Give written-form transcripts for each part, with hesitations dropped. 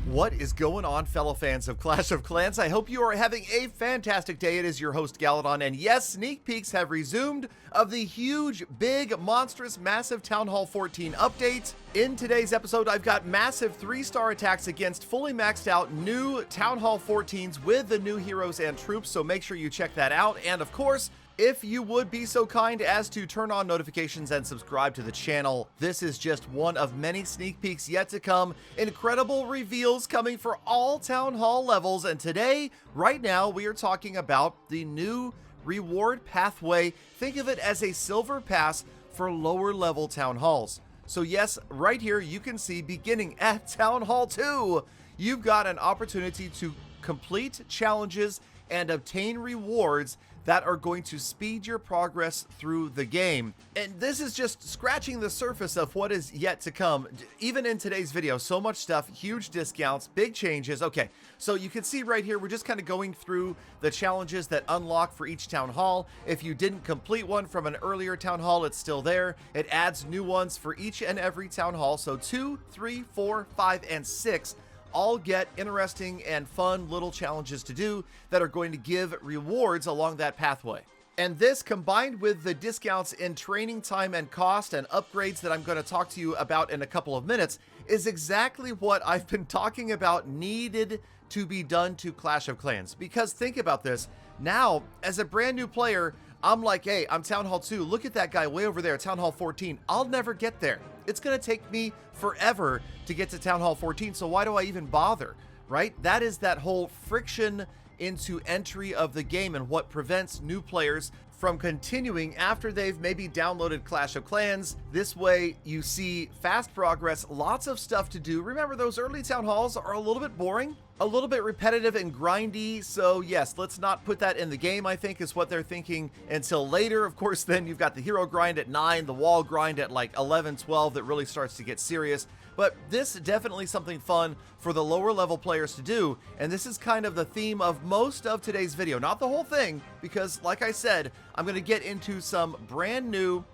What is going on, fellow fans of Clash of Clans? I hope you are having a fantastic day. It is your host, Galadon, and yes, sneak peeks have resumed of the huge, big, monstrous, massive Town Hall 14 update. In today's episode, I've got massive 3-star attacks against fully maxed out new Town Hall 14s with the new heroes and troops, so make sure you check that out. And of course, if you would be so kind as to turn on notifications and subscribe to the channel, this is just one of many sneak peeks yet to come. Incredible reveals coming for all Town Hall levels, and today, right now, we are talking about the new reward pathway. Think of it as a silver pass for lower level Town Halls. So yes, right here you can see beginning at Town Hall 2, you've got an opportunity to complete challenges and obtain rewards that are going to speed your progress through the game. And this is just scratching the surface of what is yet to come. Even in today's video, so much stuff, huge discounts, big changes. Okay, so you can see right here, we're just kind of going through the challenges that unlock for each town hall. If you didn't complete one from an earlier town hall, it's still there. It adds new ones for each and every town hall. So 2, 3, 4, 5, and 6 all get interesting and fun little challenges to do that are going to give rewards along that pathway. And this, combined with the discounts in training time and cost and upgrades that I'm going to talk to you about in a couple of minutes, is exactly what I've been talking about needed to be done to Clash of Clans. Because think about this, now as a brand new player, I'm like, hey, I'm Town Hall 2, look at that guy way over there, Town Hall 14. I'll never get there. It's gonna take me forever to get to Town Hall 14, so why do I even bother, right? That is that whole friction into entry of the game and what prevents new players from continuing after they've maybe downloaded Clash of Clans. This way you see fast progress, lots of stuff to do. Remember, those early town halls are a little bit boring, a little bit repetitive and grindy, so yes, let's not put that in the game, I think is what they're thinking, until later. Of course, then you've got the hero grind at 9, the wall grind at like 11, 12 that really starts to get serious. But this is definitely something fun for the lower level players to do, and this is kind of the theme of most of today's video. Not the whole thing, because like I said, I'm going to get into some brand new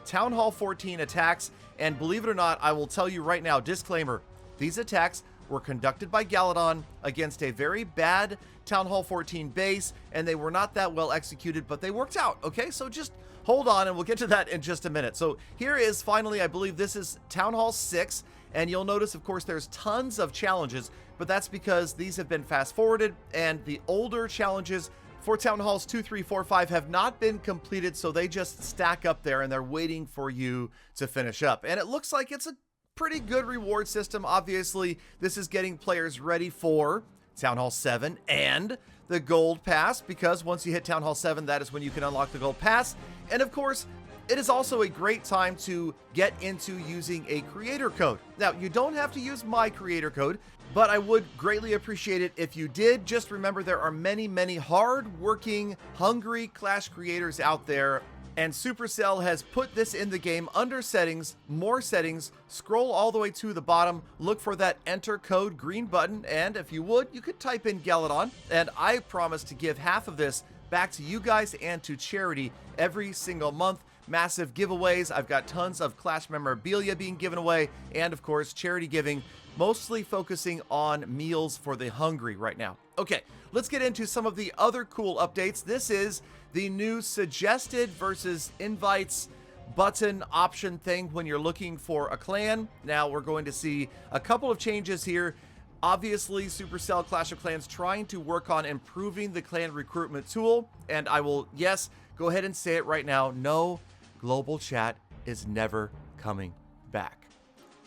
Town Hall 14 attacks, and believe it or not, I will tell you right now, disclaimer, these attacks were conducted by Galadon against a very bad Town Hall 14 base, and they were not that well executed, but they worked out, okay? So just hold on, and we'll get to that in just a minute. So here is finally, I believe this is Town Hall 6, and you'll notice, of course, there's tons of challenges, but that's because these have been fast-forwarded, and the older challenges for Town Halls 2, 3, 4, 5 have not been completed, so they just stack up there, and they're waiting for you to finish up. And it looks like it's a pretty good reward system. Obviously, this is getting players ready for Town Hall 7 and the Gold Pass, because once you hit Town Hall 7, that is when you can unlock the Gold Pass. And of course, it is also a great time to get into using a creator code. Now, you don't have to use my creator code, but I would greatly appreciate it if you did. Just remember, there are many, many hard-working, hungry Clash creators out there, and Supercell has put this in the game under settings, more settings, scroll all the way to the bottom, look for that enter code green button, and if you would, you could type in Galadon, and I promise to give half of this back to you guys and to charity every single month. Massive giveaways, I've got tons of Clash memorabilia being given away, and of course, charity giving, mostly focusing on meals for the hungry right now. Okay, let's get into some of the other cool updates. This is the new suggested versus invites button option thing when you're looking for a clan. Now we're going to see a couple of changes here. Obviously, Supercell Clash of Clans trying to work on improving the clan recruitment tool, and I will, yes, go ahead and say it right now, no, global chat is never coming back.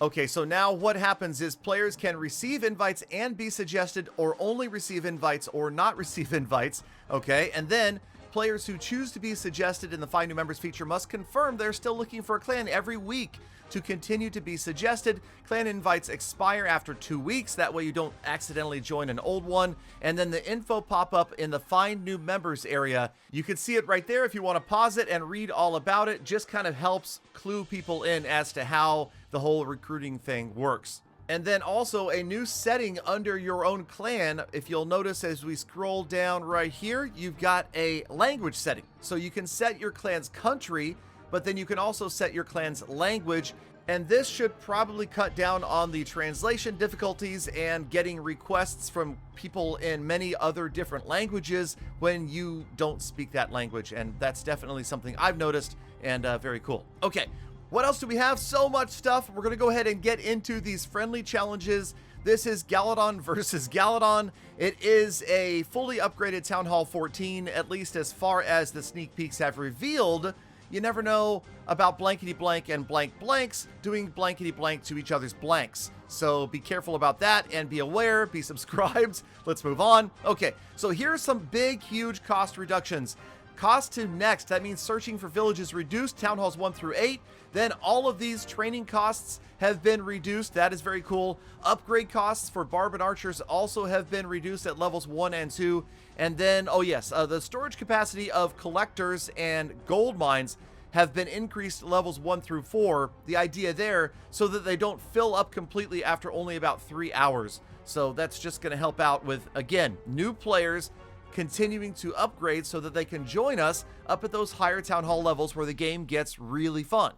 Okay, so now what happens is players can receive invites and be suggested, or only receive invites or not receive invites, okay? And then players who choose to be suggested in the Find New Members feature must confirm they're still looking for a clan every week to continue to be suggested. Clan invites expire after 2 weeks, that way you don't accidentally join an old one. And then the info pop up in the Find New Members area. You can see it right there if you want to pause it and read all about it. Just kind of helps clue people in as to how the whole recruiting thing works. And then also a new setting under your own clan. If you'll notice as we scroll down right here, you've got a language setting. So you can set your clan's country but then you can also set your clan's language, and this should probably cut down on the translation difficulties and getting requests from people in many other different languages when you don't speak that language. And that's definitely something I've noticed, and very cool. Okay, what else do we have? So much stuff. We're going to go ahead and get into these friendly challenges. This is Galadon versus Galadon. It is a fully upgraded Town Hall 14, at least as far as the sneak peeks have revealed. You never know about blankety blank and blank blanks doing blankety blank to each other's blanks. So be careful about that and be aware, be subscribed. Let's move on. Okay, so here are some big, huge cost reductions. Cost to next, that means searching for villages reduced, Town Halls 1 through 8. Then all of these training costs have been reduced. That is very cool. Upgrade costs for Barb and Archers also have been reduced at levels 1 and 2. And then, oh yes, the storage capacity of collectors and gold mines have been increased levels 1 through 4. The idea there, so that they don't fill up completely after only about 3 hours. So that's just going to help out with, again, new players continuing to upgrade so that they can join us up at those higher Town Hall levels where the game gets really fun.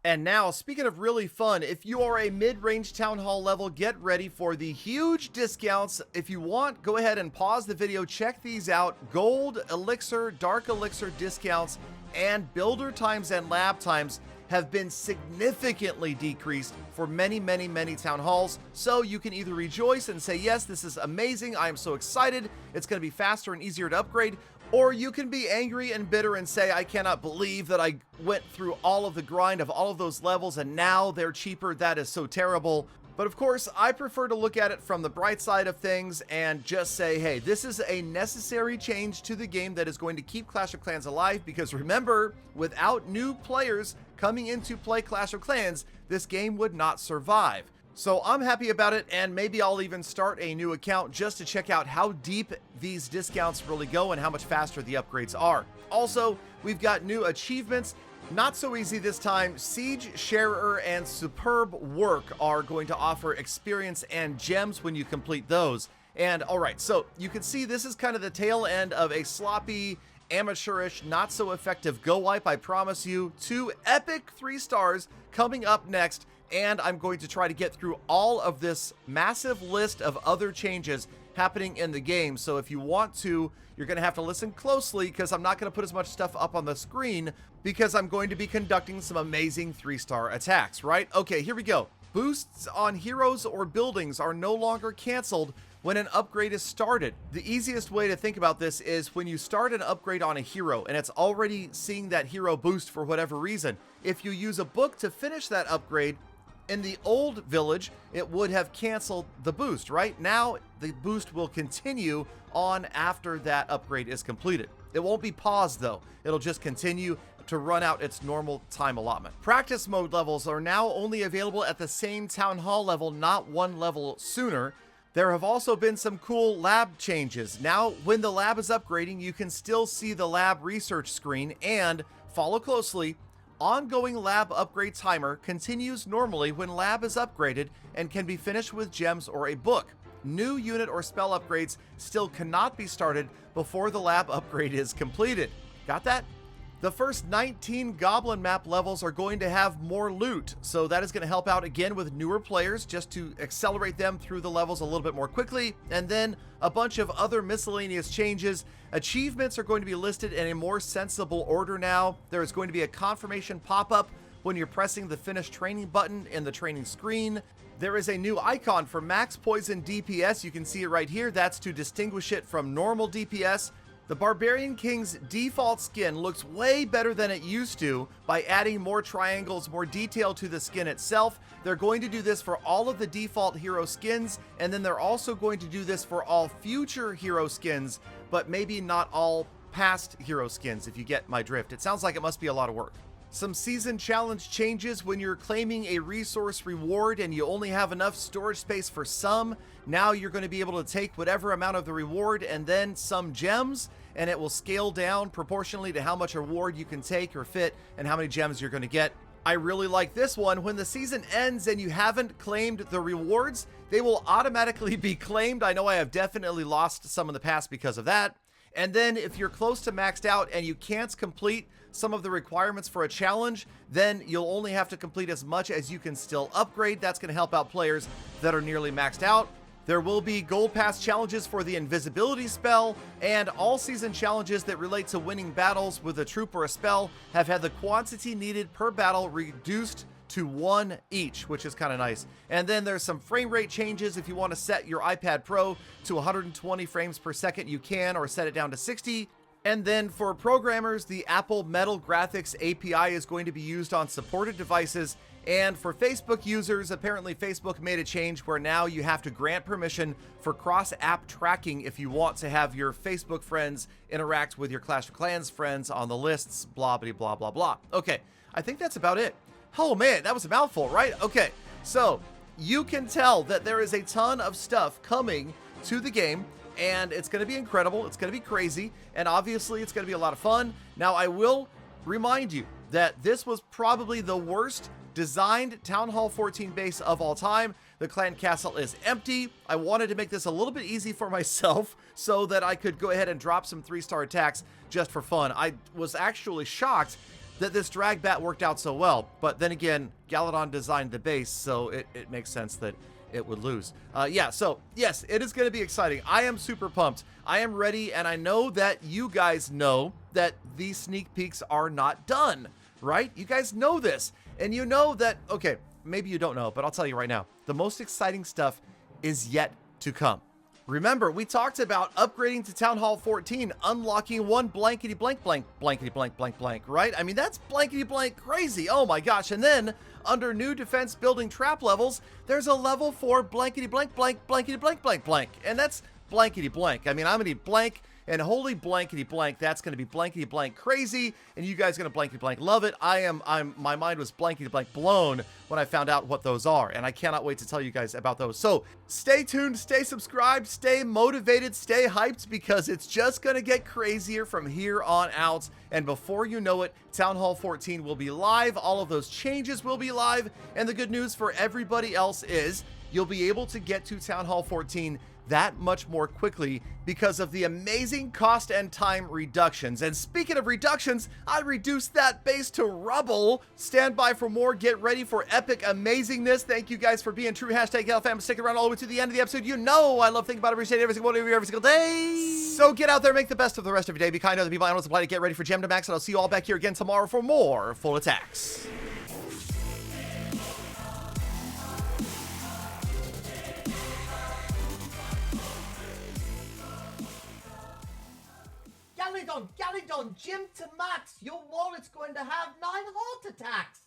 And now, speaking of really fun, if you are a mid-range Town Hall level, get ready for the huge discounts. If you want, go ahead and pause the video, check these out. Gold, Elixir, Dark Elixir discounts, and builder times and lab times have been significantly decreased for many, many, many Town Halls. So you can either rejoice and say, yes, this is amazing, I am so excited, it's going to be faster and easier to upgrade, or you can be angry and bitter and say, I cannot believe that I went through all of the grind of all of those levels and now they're cheaper. That is so terrible. But of course, I prefer to look at it from the bright side of things and just say, hey, this is a necessary change to the game that is going to keep Clash of Clans alive, because remember, without new players coming in to play Clash of Clans, this game would not survive. So I'm happy about it, and maybe I'll even start a new account just to check out how deep these discounts really go and how much faster the upgrades are. Also, we've got new achievements. Not so easy this time. Siege, Sharer, and Superb Work are going to offer experience and gems when you complete those. And alright, so you can see this is kind of the tail end of a sloppy, amateurish, not so effective Go Wipe, I promise you. 2 epic 3 stars coming up next, and I'm going to try to get through all of this massive list of other changes happening in the game. So if you want to, you're going to have to listen closely, because I'm not going to put as much stuff up on the screen because I'm going to be conducting some amazing 3-star attacks, right? Okay, here we go. Boosts on heroes or buildings are no longer canceled when an upgrade is started. The easiest way to think about this is when you start an upgrade on a hero and it's already seeing that hero boost for whatever reason. If you use a book to finish that upgrade, in the old village, it would have canceled the boost, right? Now, the boost will continue on after that upgrade is completed. It won't be paused, though. It'll just continue to run out its normal time allotment. Practice mode levels are now only available at the same Town Hall level, not one level sooner. There have also been some cool lab changes. Now, when the lab is upgrading, you can still see the lab research screen, and follow closely. Ongoing lab upgrade timer continues normally when lab is upgraded and can be finished with gems or a book. New unit or spell upgrades still cannot be started before the lab upgrade is completed. Got that? The first 19 Goblin map levels are going to have more loot, so that is going to help out again with newer players just to accelerate them through the levels a little bit more quickly. And then a bunch of other miscellaneous changes. Achievements are going to be listed in a more sensible order now. There is going to be a confirmation pop-up when you're pressing the Finish Training button in the training screen. There is a new icon for Max Poison DPS. You can see it right here. That's to distinguish it from normal DPS. The Barbarian King's default skin looks way better than it used to by adding more triangles, more detail to the skin itself. They're going to do this for all of the default hero skins, and then they're also going to do this for all future hero skins, but maybe not all past hero skins, if you get my drift. It sounds like it must be a lot of work. Some season challenge changes when you're claiming a resource reward and you only have enough storage space for some. Now you're going to be able to take whatever amount of the reward and then some gems, and it will scale down proportionally to how much reward you can take or fit and how many gems you're going to get. I really like this one. When the season ends and you haven't claimed the rewards, they will automatically be claimed. I know I have definitely lost some in the past because of that. And then if you're close to maxed out and you can't complete some of the requirements for a challenge, then you'll only have to complete as much as you can still upgrade. That's going to help out players that are nearly maxed out. There will be Gold Pass challenges for the invisibility spell, and all season challenges that relate to winning battles with a troop or a spell have had the quantity needed per battle reduced to 1 each, which is kind of nice. And then there's some frame rate changes. If you want to set your iPad Pro to 120 frames per second, you can, or set it down to 60. And then for programmers, the Apple Metal Graphics API is going to be used on supported devices. And for Facebook users, apparently Facebook made a change where now you have to grant permission for cross-app tracking if you want to have your Facebook friends interact with your Clash of Clans friends on the lists, blah, blah, blah, blah, blah. Okay, I think that's about it. Oh man, that was a mouthful, right? Okay, so you can tell that there is a ton of stuff coming to the game, and it's going to be incredible. It's going to be crazy, and obviously it's going to be a lot of fun. Now, I will remind you that this was probably the worst designed Town Hall 14 base of all time. The clan castle is empty. I wanted to make this a little bit easy for myself so that I could go ahead and drop some 3-star attacks just for fun. I was actually shocked that this drag bat worked out so well, but then again, Galadon designed the base, so it makes sense that it would lose. Yeah, so yes, it is going to be exciting. I am super pumped. I am ready, and I know that you guys know that these sneak peeks are not done, right? You guys know this. And you know that, okay, maybe you don't know, but I'll tell you right now, the most exciting stuff is yet to come. Remember, we talked about upgrading to Town Hall 14, unlocking one blankety blank blank, blankety blank blank blank, right? I mean, that's blankety blank crazy. Oh my gosh. And then under new defense building trap levels, there's a level 4 blankety blank blank, blankety blank blank blank. And that's blankety blank. I mean, I'm going to be blank. And holy blankety blank, that's going to be blankety blank crazy, and you guys are going to blankety blank love it. My mind was blankety blank blown when I found out what those are, and I cannot wait to tell you guys about those. So stay tuned, stay subscribed, stay motivated, stay hyped, because it's just going to get crazier from here on out. And before you know it, Town Hall 14 will be live. All of those changes will be live. And the good news for everybody else is you'll be able to get to Town Hall 14 that much more quickly because of the amazing cost and time reductions. And speaking of reductions, I reduced that base to rubble. Stand by for more. Get ready for epic amazingness. Thank you guys for being true hashtag GalFam. Stick around all the way to the end of the episode. You know I love thinking about every state, every single one of you, every single day. So get out there, make the best of the rest of your day. Be kind to other people. I know it's apply to get ready for Gem to Max, and I'll see you all back here again tomorrow for more full attacks. Galadon, Gem to Max! Your wallet's going to have 9 heart attacks!